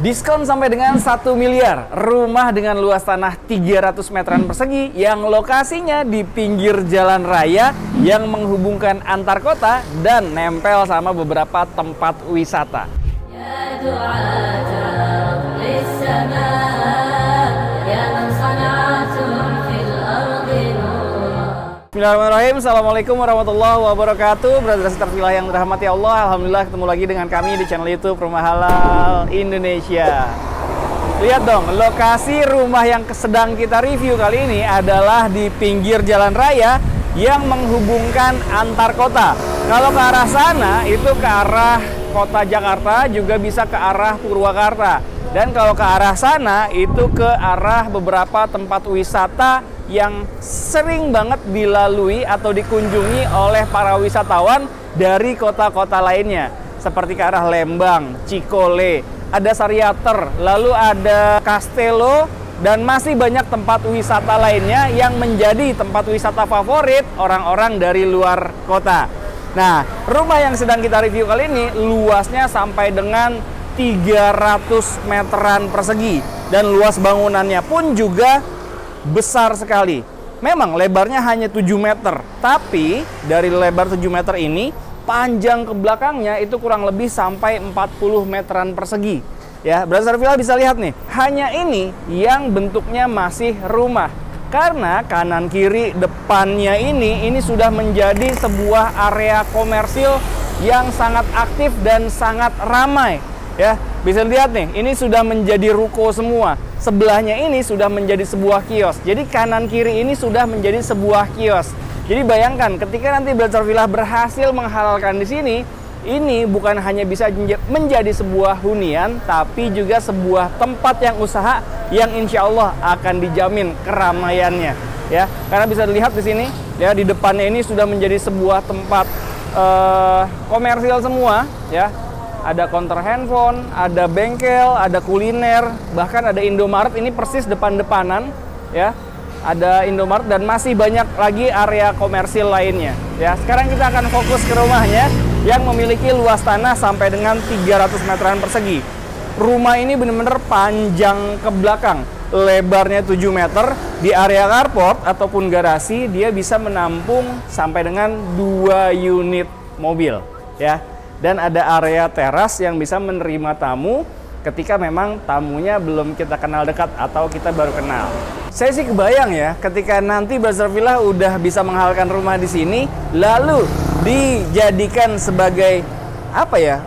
Diskon sampai dengan 1 miliar. Rumah dengan luas tanah 300 meteran persegi yang lokasinya di pinggir jalan raya yang menghubungkan antar kota dan nempel sama beberapa tempat wisata. Bismillahirrahmanirrahim. Assalamualaikum warahmatullahi wabarakatuh. Brother sister filah yang dirahmati Allah, alhamdulillah ketemu lagi dengan kami di channel YouTube Rumah Halal Indonesia. Lihat dong, lokasi rumah yang sedang kita review kali ini adalah di pinggir jalan raya yang menghubungkan antar kota. Kalau ke arah sana itu ke arah kota Jakarta, juga bisa ke arah Purwakarta. Dan kalau ke arah sana itu ke arah beberapa tempat wisata yang sering banget dilalui atau dikunjungi oleh para wisatawan dari kota-kota lainnya. Seperti ke arah Lembang, Cikole, ada Sariater, lalu ada Castello, dan masih banyak tempat wisata lainnya yang menjadi tempat wisata favorit orang-orang dari luar kota. Nah, rumah yang sedang kita review kali ini luasnya sampai dengan 300 meteran persegi. Dan luas bangunannya pun juga besar sekali. Memang lebarnya hanya 7 meter, tapi dari lebar 7 meter ini, panjang ke belakangnya itu kurang lebih sampai 40 meteran persegi. Ya, Brother Villa bisa lihat nih, hanya ini yang bentuknya masih rumah. Karena kanan kiri depannya ini sudah menjadi sebuah area komersil yang sangat aktif dan sangat ramai. Ya, bisa lihat nih, ini sudah menjadi ruko semua. Sebelahnya ini sudah menjadi sebuah kios. Jadi kanan kiri ini sudah menjadi sebuah kios. Jadi bayangkan ketika nanti Brother Villa berhasil menghalalkan di sini, ini bukan hanya bisa menjadi sebuah hunian, tapi juga sebuah tempat yang usaha yang insya Allah akan dijamin keramaiannya. Ya, karena bisa dilihat di sini, ya di depannya ini sudah menjadi sebuah tempat komersil semua, ya. Ada counter handphone, ada bengkel, ada kuliner, bahkan ada Indomaret, ini persis depan-depanan, ya. Ada Indomaret dan masih banyak lagi area komersil lainnya. Ya, sekarang kita akan fokus ke rumahnya yang memiliki luas tanah sampai dengan 300 meteran persegi. Rumah ini benar-benar panjang ke belakang, lebarnya 7 meter. Di area carport ataupun garasi dia bisa menampung sampai dengan 2 unit mobil, ya. Dan ada area teras yang bisa menerima tamu ketika memang tamunya belum kita kenal dekat atau kita baru kenal. Saya sih kebayang ya, ketika nanti Brother Villa udah bisa menghalalkan rumah di sini, lalu dijadikan sebagai apa ya,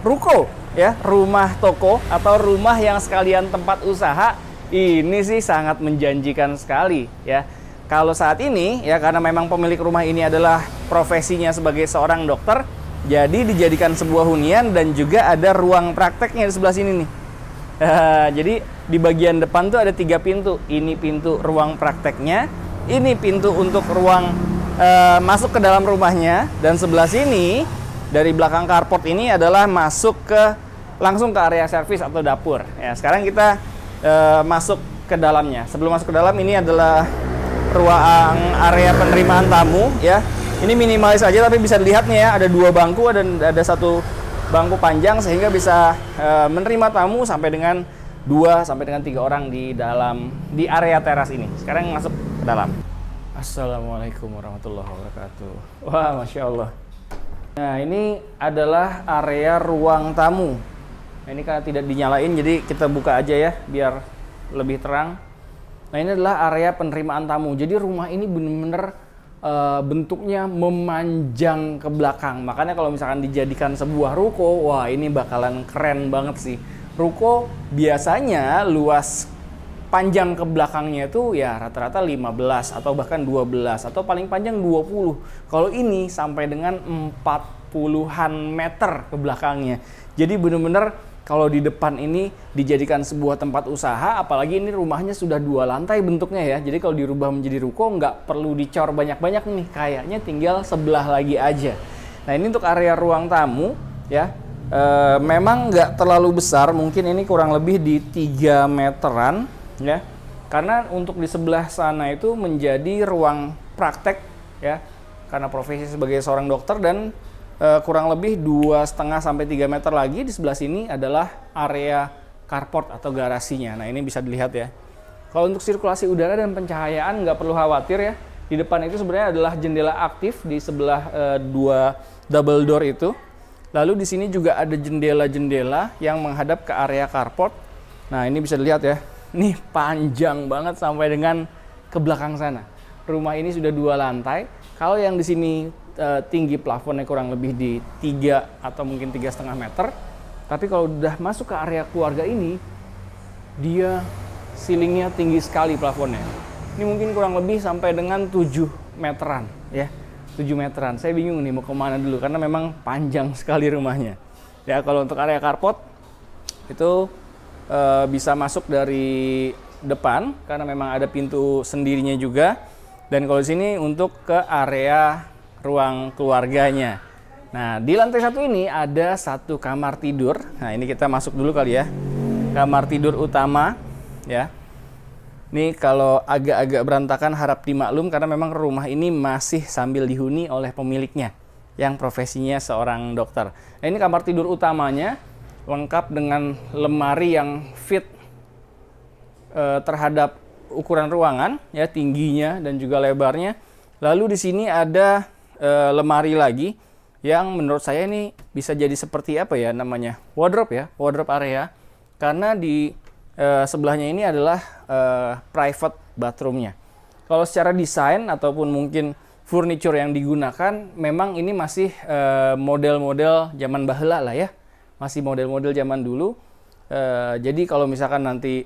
ruko, ya, rumah toko atau rumah yang sekalian tempat usaha, ini sih sangat menjanjikan sekali, ya. Kalau saat ini, ya, karena memang pemilik rumah ini adalah profesinya sebagai seorang dokter, jadi dijadikan sebuah hunian dan juga ada ruang prakteknya di sebelah sini nih. Jadi di bagian depan tuh ada 3 pintu. Ini pintu ruang prakteknya, ini pintu untuk ruang masuk ke dalam rumahnya, dan sebelah sini dari belakang carport ini adalah masuk ke langsung ke area servis atau dapur. Ya, sekarang kita masuk ke dalamnya. Sebelum masuk ke dalam, ini adalah ruang area penerimaan tamu, ya. Ini minimalis aja, tapi bisa dilihat nih ya, ada 2 bangku dan ada 1 bangku panjang sehingga bisa menerima tamu sampai dengan 2 sampai dengan 3 orang di area teras ini. Sekarang masuk ke dalam. Assalamualaikum warahmatullahi wabarakatuh. Wah, Masya Allah. Nah, ini adalah area ruang tamu. Nah, ini karena tidak dinyalain, jadi kita buka aja ya biar lebih terang. Nah, ini adalah area penerimaan tamu. Jadi rumah ini bener-bener bentuknya memanjang ke belakang. Makanya kalau misalkan dijadikan sebuah ruko, wah ini bakalan keren banget sih. Ruko biasanya luas panjang ke belakangnya itu ya rata-rata 15 atau bahkan 12 atau paling panjang 20. Kalau ini sampai dengan 40-an meter ke belakangnya. Jadi bener-bener kalau di depan ini dijadikan sebuah tempat usaha, apalagi ini rumahnya sudah 2 lantai bentuknya ya. Jadi kalau dirubah menjadi ruko nggak perlu dicor banyak-banyak nih, kayaknya tinggal sebelah lagi aja. Nah, ini untuk area ruang tamu ya. Memang nggak terlalu besar, mungkin ini kurang lebih di 3 meteran ya. Karena untuk di sebelah sana itu menjadi ruang praktek ya. Karena profesi sebagai seorang dokter dan kurang lebih 2,5 sampai 3 meter lagi di sebelah sini adalah area carport atau garasinya. Nah, ini bisa dilihat ya. Kalau untuk sirkulasi udara dan pencahayaan nggak perlu khawatir ya. Di depan itu sebenarnya adalah jendela aktif di sebelah dua double door itu. Lalu di sini juga ada jendela-jendela yang menghadap ke area carport. Nah, ini bisa dilihat ya. Ini panjang banget sampai dengan ke belakang sana. Rumah ini sudah 2 lantai. Kalau yang di sini tinggi plafonnya kurang lebih di 3 atau mungkin 3,5 meter. Tapi kalau udah masuk ke area keluarga ini, dia ceilingnya tinggi sekali plafonnya. Ini mungkin kurang lebih sampai dengan 7 meteran ya. 7 meteran. Saya bingung nih mau kemana dulu karena memang panjang sekali rumahnya. Ya, kalau untuk area carport itu bisa masuk dari depan karena memang ada pintu sendirinya juga. Dan kalau di sini untuk ke area ruang keluarganya. Nah, di lantai 1 ini ada 1 kamar tidur. Nah, ini kita masuk dulu kali ya. Kamar tidur utama ya. Ini kalau agak-agak berantakan harap dimaklum karena memang rumah ini masih sambil dihuni oleh pemiliknya yang profesinya seorang dokter. Nah, ini kamar tidur utamanya lengkap dengan lemari yang fit terhadap ukuran ruangan ya, tingginya dan juga lebarnya. Lalu di sini ada lemari lagi yang menurut saya ini bisa jadi seperti apa ya namanya? Wardrobe ya, wardrobe area. Karena di sebelahnya ini adalah private bathroomnya. Kalau secara desain ataupun mungkin furniture yang digunakan, memang ini masih model-model zaman baheula lah ya, masih model-model zaman dulu. Jadi kalau misalkan nanti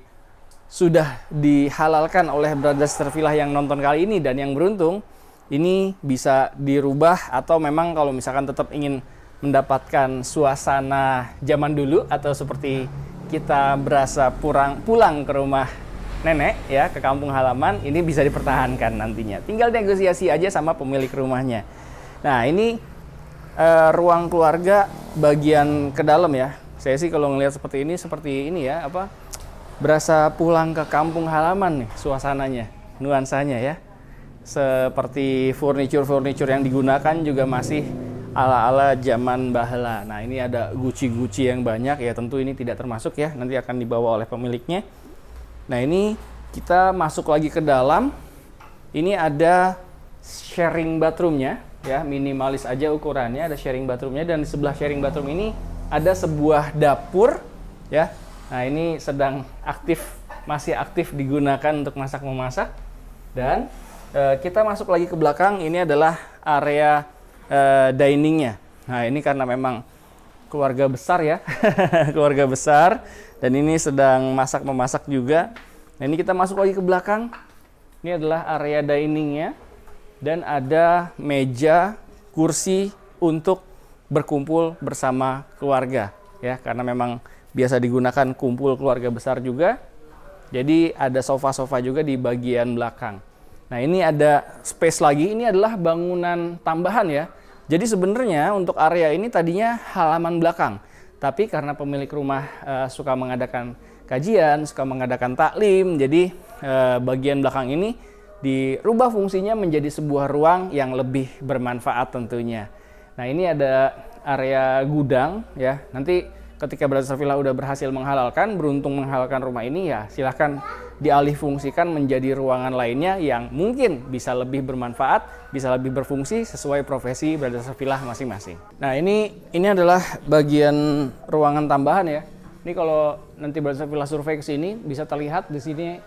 sudah dihalalkan oleh Brothers Terfilah yang nonton kali ini dan yang beruntung, ini bisa dirubah atau memang kalau misalkan tetap ingin mendapatkan suasana zaman dulu atau seperti kita berasa pulang ke rumah nenek ya, ke kampung halaman, ini bisa dipertahankan nantinya. Tinggal negosiasi aja sama pemilik rumahnya. Nah, ini ruang keluarga bagian ke dalam ya. Saya sih kalau ngelihat seperti ini ya, berasa pulang ke kampung halaman nih suasananya, nuansanya ya. Seperti furniture yang digunakan juga masih ala-ala zaman baheula. Nah, ini ada guci-guci yang banyak ya, tentu ini tidak termasuk ya, nanti akan dibawa oleh pemiliknya. Nah, ini kita masuk lagi ke dalam. Ini ada sharing bathroomnya ya, minimalis aja ukurannya, ada sharing bathroomnya, dan di sebelah sharing bathroom ini ada sebuah dapur ya. Nah, ini sedang masih aktif digunakan untuk masak-memasak. Dan kita masuk lagi ke belakang, ini adalah area diningnya. Nah, ini karena memang keluarga besar ya, keluarga besar, dan ini sedang masak-memasak juga. Nah, ini kita masuk lagi ke belakang. Ini adalah area diningnya, dan ada meja, kursi untuk berkumpul bersama keluarga ya, karena memang biasa digunakan kumpul keluarga besar juga. Jadi ada sofa-sofa juga di bagian belakang. Nah, ini ada space lagi, ini adalah bangunan tambahan ya. Jadi sebenarnya untuk area ini tadinya halaman belakang. Tapi karena pemilik rumah suka mengadakan kajian, suka mengadakan taklim, jadi bagian belakang ini dirubah fungsinya menjadi sebuah ruang yang lebih bermanfaat tentunya. Nah, ini ada area gudang ya. Nanti ketika Brothers Terfilah udah berhasil beruntung menghalalkan rumah ini ya, silahkan dialih fungsikan menjadi ruangan lainnya yang mungkin bisa lebih bermanfaat, bisa lebih berfungsi sesuai profesi Brothers Terfilah masing-masing. Nah, ini adalah bagian ruangan tambahan ya. Ini kalau nanti Brothers Terfilah survei ke sini bisa terlihat di sini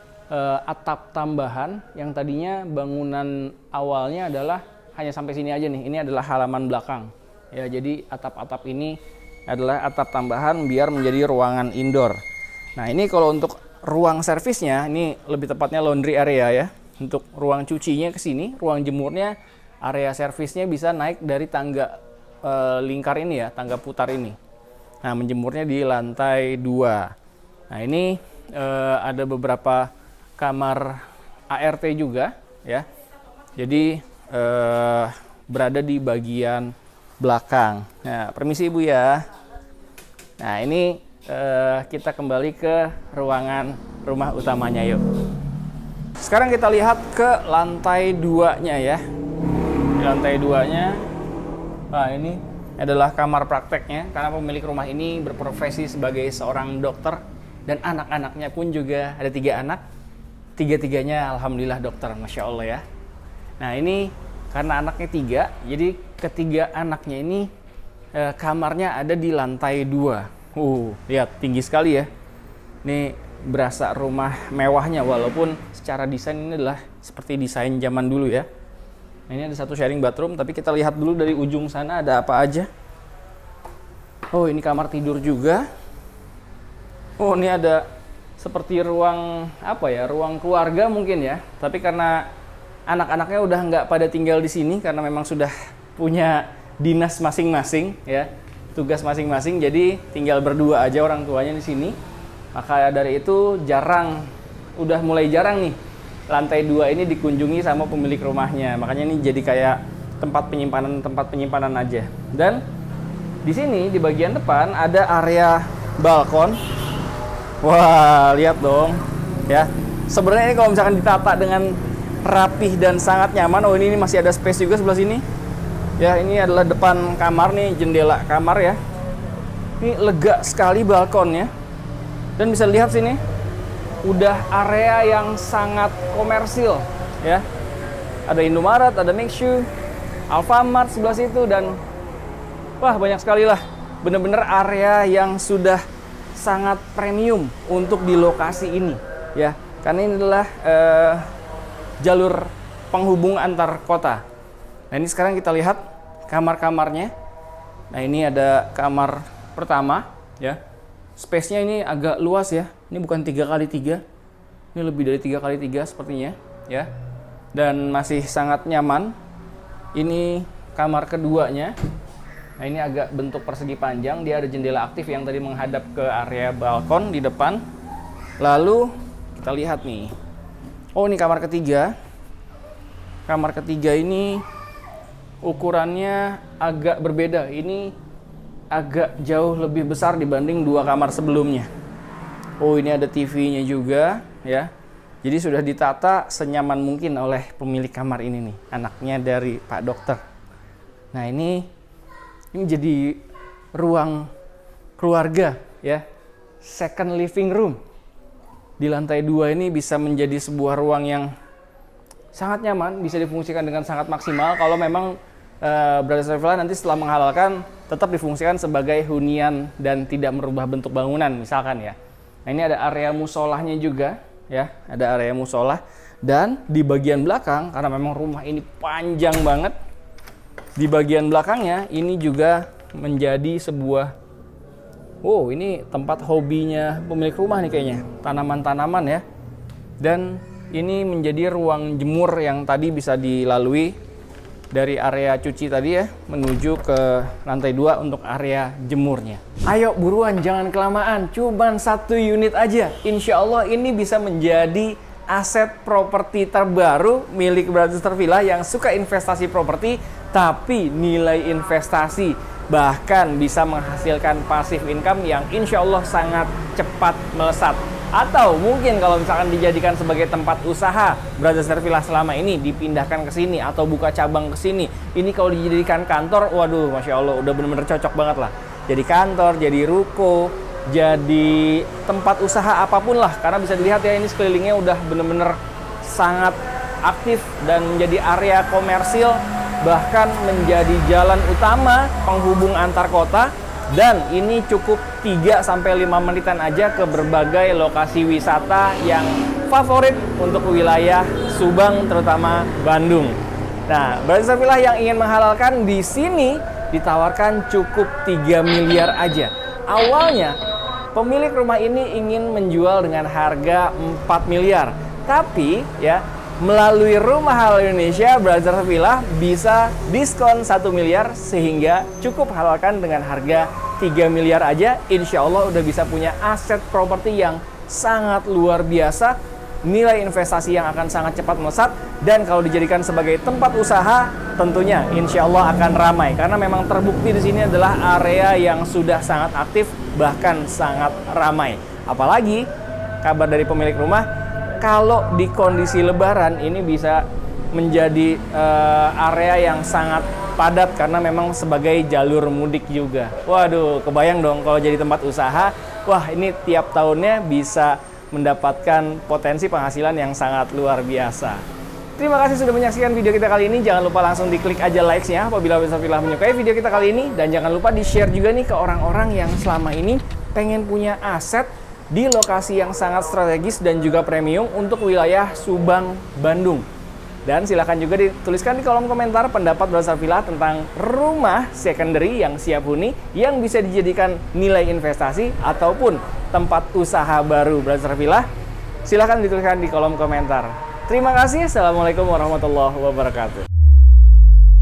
atap tambahan yang tadinya bangunan awalnya adalah hanya sampai sini aja nih. Ini adalah halaman belakang. Ya, jadi atap-atap ini adalah atap tambahan biar menjadi ruangan indoor. Nah, ini kalau untuk ruang servisnya, ini lebih tepatnya laundry area ya. Untuk ruang cucinya ke sini, ruang jemurnya, area servisnya bisa naik dari tangga lingkar ini ya, tangga putar ini. Nah, menjemurnya di lantai 2. Nah, ini ada beberapa kamar ART juga ya. Jadi berada di bagian belakang. Nah, permisi Ibu ya. Nah, ini kita kembali ke ruangan rumah utamanya yuk. Sekarang kita lihat ke lantai 2-nya ya. Di lantai 2-nya, nah ini adalah kamar prakteknya, karena pemilik rumah ini berprofesi sebagai seorang dokter dan anak-anaknya pun juga ada 3 anak. Tiga-tiganya alhamdulillah dokter, Masya Allah ya. Nah ini karena anaknya 3, jadi ketiga anaknya ini kamarnya ada di lantai 2. Lihat tinggi sekali ya. Ini berasa rumah mewahnya, walaupun secara desain ini adalah seperti desain zaman dulu ya. Nah, ini ada satu sharing bathroom, tapi kita lihat dulu dari ujung sana ada apa aja. Oh, ini kamar tidur juga. Oh, ini ada seperti ruang apa ya, ruang keluarga mungkin ya. Tapi karena anak-anaknya udah nggak pada tinggal di sini karena memang sudah punya dinas masing-masing ya, tugas masing-masing, jadi tinggal berdua aja orang tuanya di sini. Maka dari itu udah mulai jarang nih lantai 2 ini dikunjungi sama pemilik rumahnya. Makanya ini jadi kayak tempat penyimpanan aja. Dan di sini di bagian depan ada area balkon. Wah, lihat dong ya. Sebenarnya ini kalau misalkan ditata dengan rapih dan sangat nyaman. Oh, ini masih ada space juga sebelah sini. Ya, ini adalah depan kamar nih, jendela kamar ya. Ini lega sekali balkonnya. Dan bisa lihat sini, udah area yang sangat komersil ya. Ada Indomaret, ada Maxxu, Alfamart sebelah situ, dan wah banyak sekali lah. Bener-bener area yang sudah sangat premium untuk di lokasi ini ya. Karena ini adalah jalur penghubung antar kota. Nah ini sekarang kita lihat kamar-kamarnya. Nah ini ada kamar pertama ya. Space-nya ini agak luas ya. Ini bukan 3x3. Ini lebih dari 3x3 sepertinya ya. Dan masih sangat nyaman. Ini kamar keduanya. Nah ini agak bentuk persegi panjang. Dia ada jendela aktif yang tadi menghadap ke area balkon di depan. Lalu kita lihat nih. Oh ini kamar ketiga. Kamar ketiga ini ukurannya agak berbeda. Ini agak jauh lebih besar dibanding 2 kamar sebelumnya. Oh ini ada TV-nya juga ya. Jadi sudah ditata senyaman mungkin oleh pemilik kamar ini nih, anaknya dari Pak Dokter. Nah ini jadi ruang keluarga ya, second living room. Di lantai 2 ini bisa menjadi sebuah ruang yang sangat nyaman, bisa difungsikan dengan sangat maksimal. Kalau memang Brothers Villa nanti setelah menghalalkan tetap difungsikan sebagai hunian dan tidak merubah bentuk bangunan misalkan ya. Nah ini ada area musolahnya juga ya, ada area musolah. Dan di bagian belakang, karena memang rumah ini panjang banget, di bagian belakangnya ini juga menjadi sebuah, wow ini tempat hobinya pemilik rumah nih kayaknya, tanaman-tanaman ya. Dan ini menjadi ruang jemur yang tadi bisa dilalui dari area cuci tadi ya, menuju ke lantai 2 untuk area jemurnya. Ayo buruan, jangan kelamaan, cuman 1 unit aja. Insya Allah ini bisa menjadi aset properti terbaru milik Brothers Villa yang suka investasi properti, tapi nilai investasi bahkan bisa menghasilkan passive income yang insya Allah sangat cepat melesat. Atau mungkin kalau misalkan dijadikan sebagai tempat usaha Brothers Villa selama ini, dipindahkan ke sini atau buka cabang ke sini, ini kalau dijadikan kantor, waduh Masya Allah udah bener-bener cocok banget lah. Jadi kantor, jadi ruko, jadi tempat usaha apapun lah. Karena bisa dilihat ya, ini sekelilingnya udah bener-bener sangat aktif dan menjadi area komersil, bahkan menjadi jalan utama penghubung antar kota. Dan ini cukup 3-5 menitan aja ke berbagai lokasi wisata yang favorit untuk wilayah Subang, terutama Bandung. Nah, Brothers Villa yang ingin menghalalkan di sini ditawarkan cukup 3 miliar aja. Awalnya pemilik rumah ini ingin menjual dengan harga 4 miliar. Tapi ya, melalui Rumah Halal Indonesia, Brothers Villa bisa diskon 1 miliar sehingga cukup halalkan dengan harga 3 miliar aja. Insya Allah udah bisa punya aset properti yang sangat luar biasa, nilai investasi yang akan sangat cepat melesat, dan kalau dijadikan sebagai tempat usaha tentunya insya Allah akan ramai karena memang terbukti di sini adalah area yang sudah sangat aktif, bahkan sangat ramai. Apalagi kabar dari pemilik rumah, kalau di kondisi lebaran ini bisa menjadi area yang sangat padat karena memang sebagai jalur mudik juga. Waduh, kebayang dong kalau jadi tempat usaha, wah ini tiap tahunnya bisa mendapatkan potensi penghasilan yang sangat luar biasa. Terima kasih sudah menyaksikan video kita kali ini. Jangan lupa langsung diklik aja likes-nya apabila Brother menyukai video kita kali ini. Dan jangan lupa di-share juga nih ke orang-orang yang selama ini pengen punya aset di lokasi yang sangat strategis dan juga premium untuk wilayah Subang, Bandung. Dan silakan juga dituliskan di kolom komentar pendapat Brother Villa tentang rumah secondary yang siap huni yang bisa dijadikan nilai investasi ataupun tempat usaha baru Brother Villa. Silakan dituliskan di kolom komentar. Terima kasih. Assalamualaikum warahmatullahi wabarakatuh.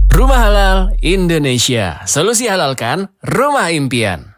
Rumah Halal Indonesia. Solusi halalkan rumah impian.